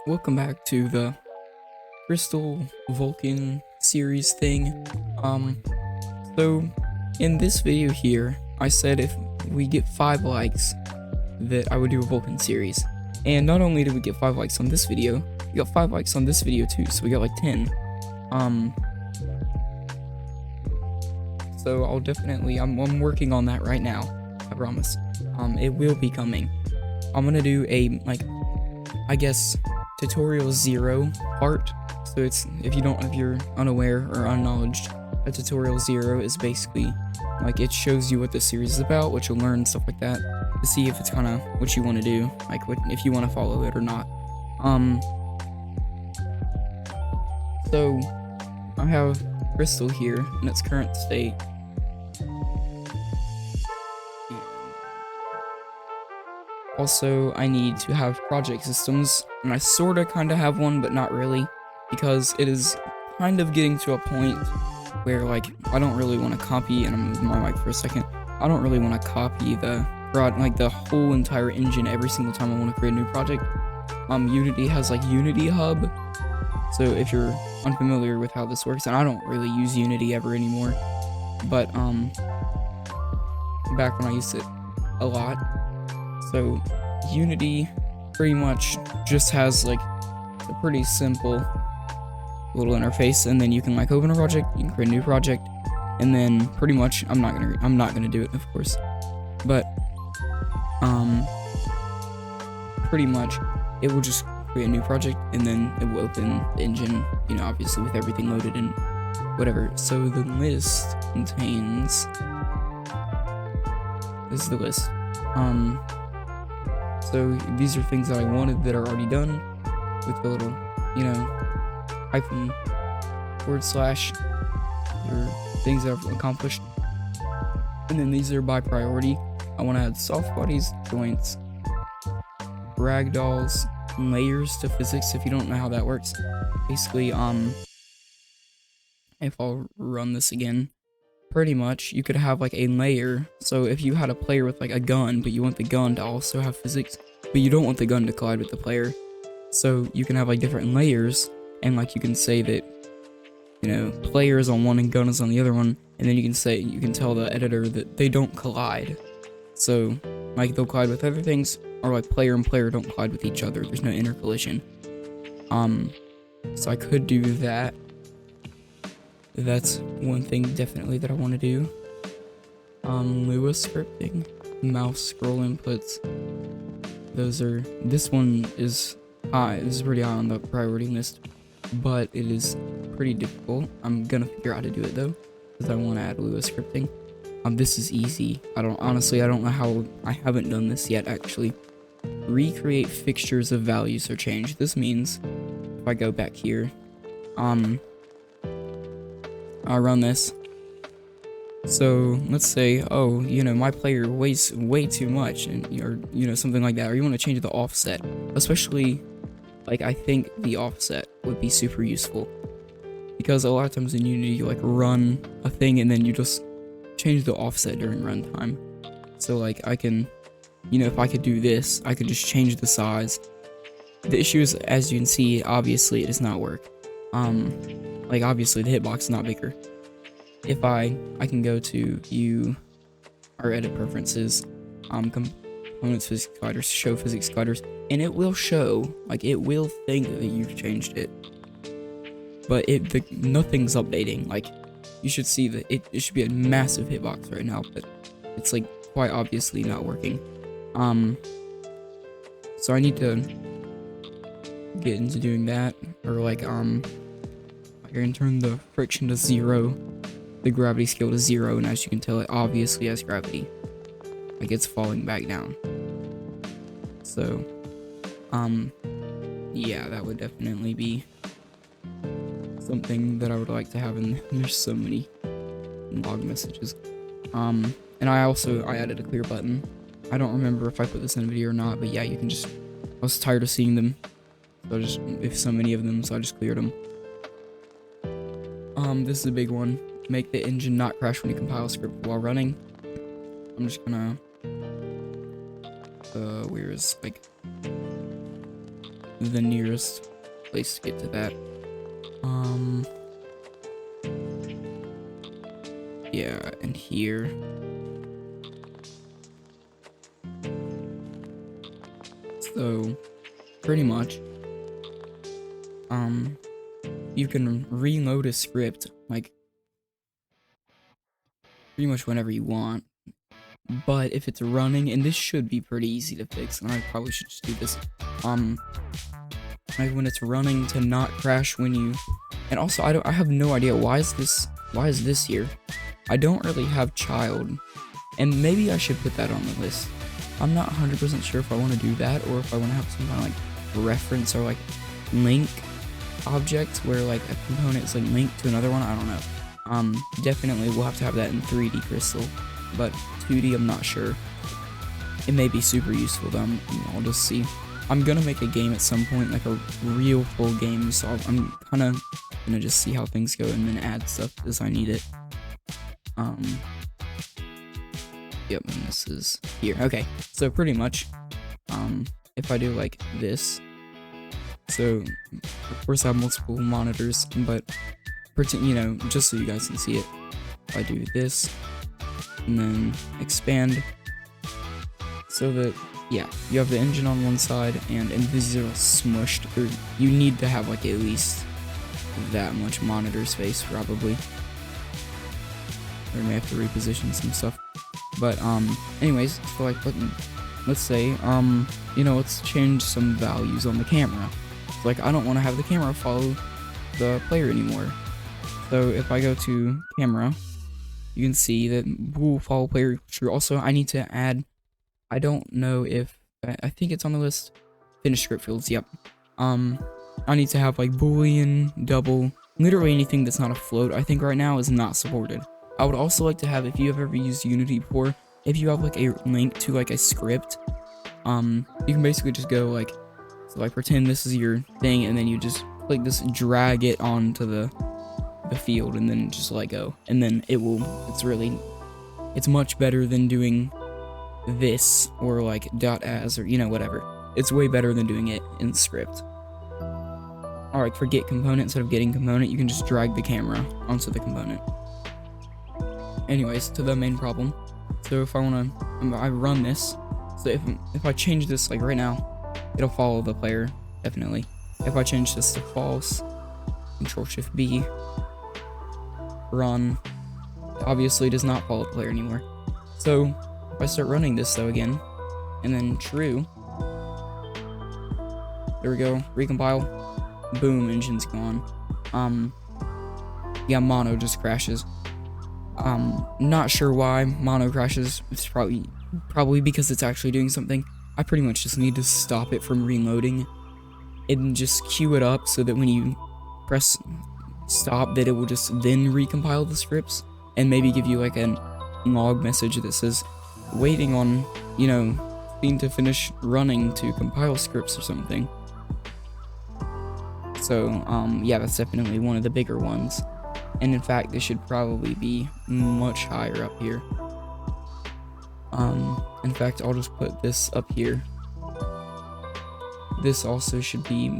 Welcome back to the Crystal Vulcan series thing. So in this video here, I said if we get 5 likes, that I would do a Vulcan series. And not only did we get 5 likes on this video, we got 5 likes on this video too, so we got like 10. So I'll definitely, I'm working on that right now, I promise. It will be coming. I'm gonna do a, I guess, tutorial 0 part. So it's, if you're unaware or unknowledged, a tutorial 0 is basically, it shows you what the series is about, what you'll learn, stuff like that, to see if it's kind of what you want to do, if you want to follow it or not. So, I have Crystal here in its current state. Also, I need to have project systems, and I sorta kinda have one, but not really, because it is kind of getting to a point where, I don't really want to copy, and I'm moving my mic for a second, I don't really want to copy the whole entire engine every single time I want to create a new project. Unity has, Unity Hub, so if you're unfamiliar with how this works, and I don't really use Unity ever anymore, but, back when I used it a lot. So Unity pretty much just has a pretty simple little interface, and then you can open a project, you can create a new project, and then pretty much I'm not gonna do it, of course, but pretty much it will just create a new project, and then it will open the engine, obviously with everything loaded and whatever. So the list contains, this is the list. So these are things that I wanted that are already done, with the little, hyphen / or things that I've accomplished. And then these are by priority. I want to add soft bodies, joints, ragdolls, and layers to physics. If you don't know how that works, basically, if I'll run this again, pretty much you could have a layer. So if you had a player with a gun, but you want the gun to also have physics, but you don't want the gun to collide with the player, so you can have different layers, and you can say that player is on one and gun is on the other one, and then you can tell the editor that they don't collide. So they'll collide with other things, or player and player don't collide with each other. There's no intercollision. So I could do that. That's one thing definitely that I want to do. Lua scripting, mouse scroll inputs. This one is high. This is pretty high on the priority list, but it is pretty difficult. I'm gonna figure out how to do it though, because I want to add Lua scripting. This is easy. I don't know how. I haven't done this yet actually. Recreate fixtures of values or change. This means if I go back here, I'll run this. So let's say, my player weighs way too much, and or something like that, or you want to change the offset. Especially, I think the offset would be super useful, because a lot of times in Unity you run a thing and then you just change the offset during runtime. So I can, if I could do this, I could just change the size. The issue is, as you can see, obviously it does not work. Obviously the hitbox is not bigger. If I can go to view or edit preferences, components, physics sliders, show physics sliders, and it will show, it will think that you've changed it, but nothing's updating. You should see that it should be a massive hitbox right now, but it's quite obviously not working. So I need to get into doing that, or I can turn the friction to 0, the gravity scale to 0, and as you can tell, it obviously has gravity. It's falling back down. So, yeah, that would definitely be something that I would like to have, and there's so many log messages. And I added a clear button. I don't remember if I put this in a video or not, but yeah, you can just, I was tired of seeing them, so if so many of them, so I just cleared them. This is a big one. Make the engine not crash when you compile a script while running. I'm just gonna, where is the nearest place to get to that. Yeah, and here. So, pretty much, you can reload a script, like, pretty much whenever you want. But if it's running, and this should be pretty easy to fix, and I probably should just do this, like when it's running to not crash when you, and also I have no idea why is this here? I don't really have child, and maybe I should put that on the list. I'm not 100% sure if I want to do that, or if I want to have some kind of like reference or like link object where like a component is like linked to another one. I don't know. Definitely we'll have to have that in 3D Crystal, but 2D I'm not sure. It may be super useful though. I'll just see. I'm gonna make a game at some point, like a real full game, so I'm kind of gonna just see how things go and then add stuff as I need it. Yep, and this is here. Okay, so pretty much, if I do like this, so of course I have multiple monitors, but you know, just so you guys can see it, if I do this and then expand, so that yeah, you have the engine on one side and these are smushed, or you need to have like at least that much monitor space probably. Or you may have to reposition some stuff. But anyways, so like let's say you know, let's change some values on the camera. So like I don't want to have the camera follow the player anymore. So if I go to camera, you can see that will follow player true. Also I need to add, I don't know if I think it's on the list, finish script fields. Yep. I need to have like boolean, double, literally anything that's not a float. I think right now is not supported. I would also like to have, if you have ever used Unity before, if you have like a link to like a script, you can basically just go like, so like pretend this is your thing, and then you just click this, drag it onto the field, and then just let go, and then it will, it's much better than doing this or like .as or, you know, whatever. It's way better than doing it in script. Alright, for get component, instead of getting component, you can just drag the camera onto the component. Anyways, to the main problem. So if I run this, so if I change this like right now, it'll follow the player, definitely. If I change this to false, Control-Shift-B, run, it obviously does not follow the player anymore. So if I start running this though again, and then true, there we go, recompile, boom, engine's gone. Yeah, mono just crashes. Not sure why mono crashes. It's probably because it's actually doing something. I pretty much just need to stop it from reloading and just queue it up so that when you press stop, that it will just then recompile the scripts and maybe give you like a log message that says waiting on, you know, thing to finish running to compile scripts or something. So yeah, that's definitely one of the bigger ones. And in fact, this should probably be much higher up here. In fact, I'll just put this up here. This also should be,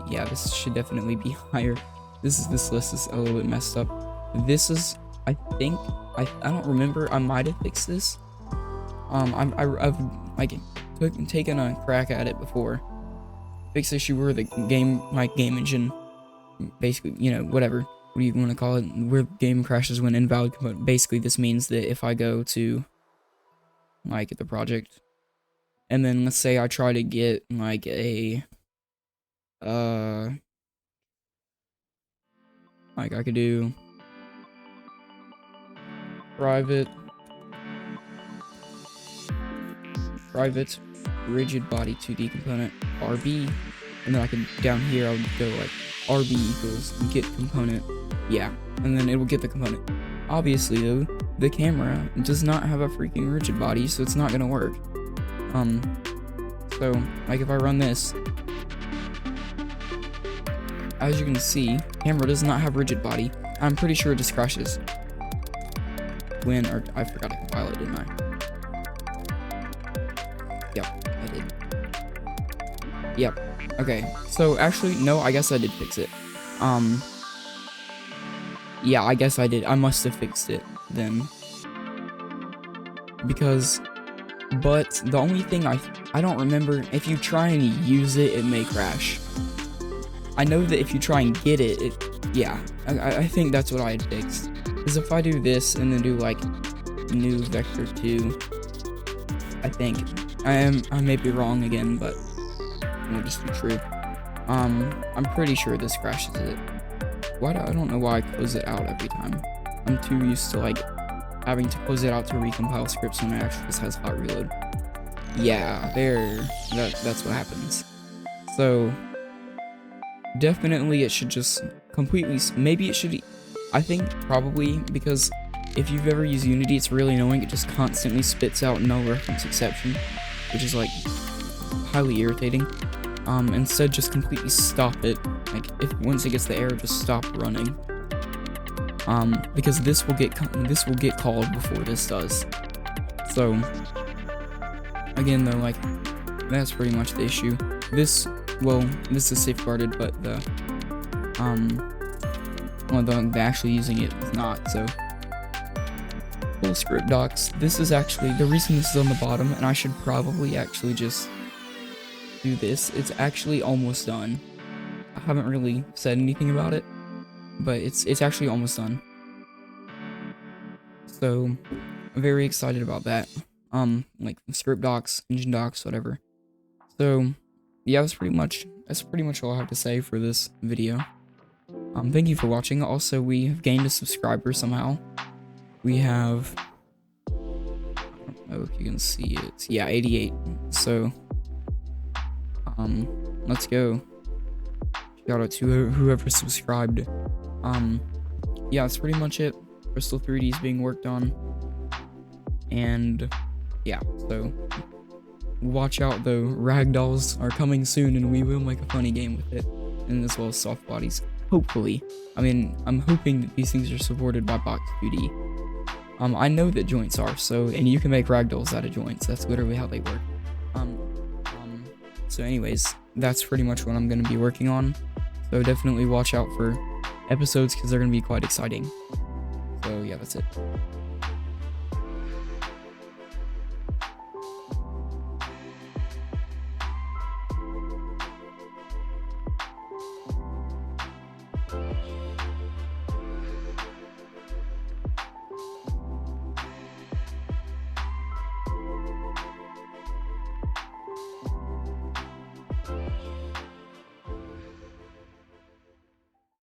yeah, this should definitely be higher. This list is a little bit messed up. This is, I think, I don't remember, I might have fixed this. I've like taken a crack at it before. Fix issue where the game engine, basically, you know, whatever. What do you want to call it? Where game crashes when invalid component. Basically, this means that if I go to, like, the project, and then let's say I try to get, like, a, like, I could do private rigid body 2D component RB, and then I can, down here, I would go like RB equals get component, yeah, and then it will get the component. Obviously though, the camera does not have a freaking rigid body, so it's not gonna work. So like if I run this, as you can see, camera does not have rigid body. I'm pretty sure it just crashes when, or I forgot to compile it, didn't I? Yep, I did. Yep. Okay. So actually, no, I guess I did fix it. Yeah, I guess I did. I must have fixed it then. Because, but the only thing I don't remember, if you try and use it, it may crash. I know that if you try and get it, yeah, I think that's what I had fixed. Because if I do this and then do like new vector 2, I think, I may be wrong again, but it'll just be true. I'm pretty sure this crashes it. I don't know why I close it out every time. I'm too used to like having to close it out to recompile scripts when it actually just has hot reload. Yeah, that's what happens. So definitely it should just completely, maybe it should, I think probably, because if you've ever used Unity, it's really annoying. It just constantly spits out no reference exception, which is like highly irritating. Instead just completely stop it. Like once it gets the error, just stop running. Because this will get called before this does. So again though, like that's pretty much the issue. This is safeguarded, but the actually using it is not. So full script docs. This is actually the reason this is on the bottom, and I should probably actually just do this. It's actually almost done. I haven't really said anything about it, but it's actually almost done. So I'm very excited about that. Like script docs, engine docs, whatever. So yeah, that's pretty much all I have to say for this video. Thank you for watching. Also, we have gained a subscriber somehow. We have, I don't know if you can see it. Yeah, 88. So let's go. Shout out to whoever subscribed. Yeah, that's pretty much it. Crystal 3D is being worked on, and yeah, so watch out though. Ragdolls are coming soon, and we will make a funny game with it, and as well as soft bodies. Hopefully. I mean, I'm hoping that these things are supported by Box 2D. I know that joints are, so, and you can make ragdolls out of joints. That's literally how they work. So anyways, that's pretty much what I'm going to be working on. So definitely watch out for episodes, because they're going to be quite exciting. So yeah, that's it.